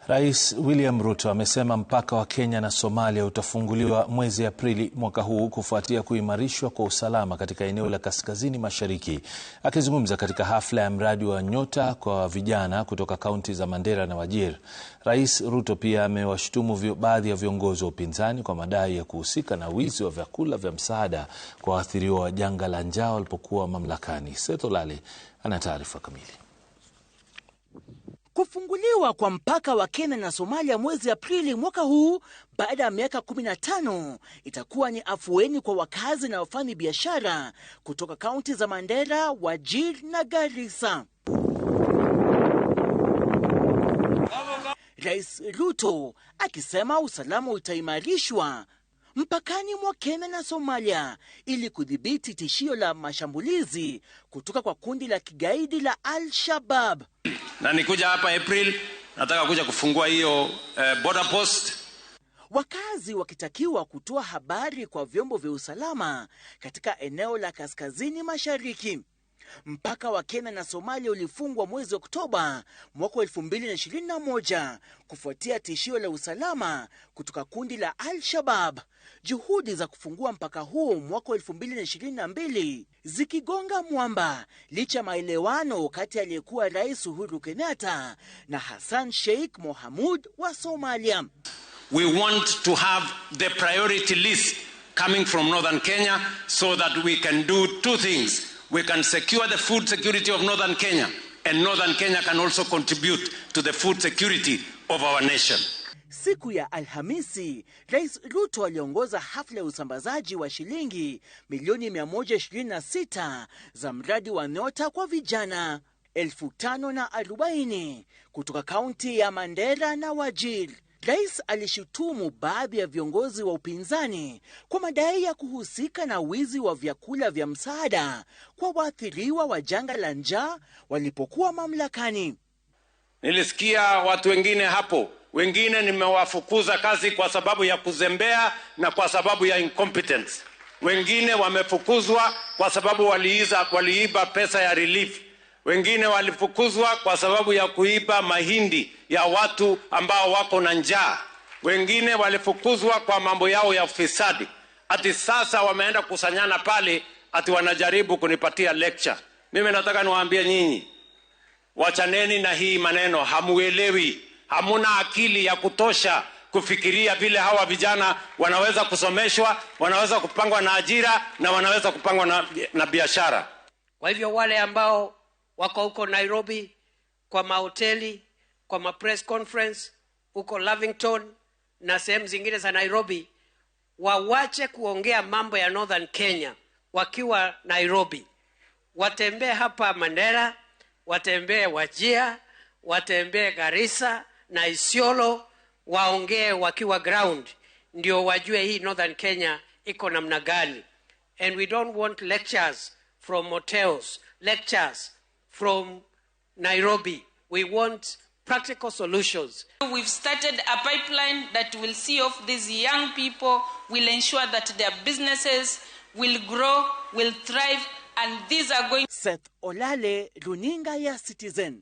Rais William Ruto amesema mpaka wa Kenya na Somalia utafunguliwa mwezi Aprili mwaka huu kufuatia kuimarishwa kwa usalama katika eneo la kaskazini mashariki. Akizungumza katika hafla ya mradi wa Nyota kwa vijana kutoka kaunti za Mandera na Wajir, Rais Ruto pia amewashutumu baadhi ya viongozi wa upinzani kwa madai ya kuhusika na wizi wa vyakula vya msaada kwa waathiriwa wa janga la njaa walipokuwa mamlakani. Seth Olale ana taarifa kamili. Kufunguliwa kwa mpaka wa Kenya na Somalia mwezi Aprili mwaka huu baada ya miaka 15 itakuwa ni afueni kwa wakazi na wafanyi biashara kutoka kaunti za Mandera, Wajir na Garissa. Rais Ruto akisema usalama utaimarishwa mpakani mwa Kenya na Somalia ili kudhibiti tishio la mashambulizi kutoka kwa kundi la kigaidi la Al-Shabaab. Na nikuja hapa April, nataka kuja kufungua hiyo border post. Wakazi wakitakiwa kutoa habari kwa vyombo vya usalama katika eneo la kaskazini mashariki. Mpaka wa Kenya na Somalia ulifungwa mwezi Oktoba mwaka 2021 kufuatia tishio la usalama kutoka kundi la Al-Shabaab. Juhudi za kufungua mpaka huu mwaka 2022 zikigonga mwamba licha maelewano kati aliyekuwa Rais Uhuru Kenyatta na Hassan Sheikh Mohamud wa Somalia. We want to have the priority list coming from Northern Kenya so that we can do two things. We can secure the food security of Northern Kenya, and Northern Kenya can also contribute to the food security of our nation. Siku ya Alhamisi, Rais Ruto aliongoza hafla ya usambazaji wa shilingi milioni 126 za mradi wa Nyota kwa vijana 540 kutoka kaunti ya Mandera na Wajir. Rais alishutumu baadhi ya viongozi wa upinzani kwa madai ya kuhusika na wizi wa vyakula vya msaada kwa waathiriwa wa janga la njaa walipokuwa mamlakani. Nilisikia watu wengine hapo, wengine nimewafukuza kazi kwa sababu ya kuzembea na kwa sababu ya incompetence. Wengine wamefukuzwa kwa sababu waliiba pesa ya relief. Wengine walifukuzwa kwa sababu ya kuiba mahindi ya watu ambao wako na njaa. Wengine walifukuzwa kwa mambo yao ya ufisadi. Ati sasa wameenda kusanyana pale ati wanajaribu kunipatia lecture. Mimi nataka niwaambie nyinyi, wachaneni na hii maneno, hamuelewi. Hamuna akili ya kutosha kufikiria vile hawa vijana wanaweza kusomeshwa, wanaweza kupangwa na ajira na wanaweza kupangwa na biashara. Kwa hivyo wale ambao wako huko Nairobi kwa mahoteli, kwa ma press conference huko Lavington na sehemu zingine za Nairobi, wawache kuongea mambo ya Northern Kenya wakiwa Nairobi. Watembee hapa Mandera, watembee Wajir, watembee Garissa na Isiolo, waongee wakiwa ground ndio wajue hii Northern Kenya iko namna gani. And we don't want lectures from hotels, lectures from Nairobi. We want practical solutions. We've started a pipeline that will see off these young people, will ensure that their businesses will grow, will thrive, and these are going. Seth Olale, Runinga ya Citizen.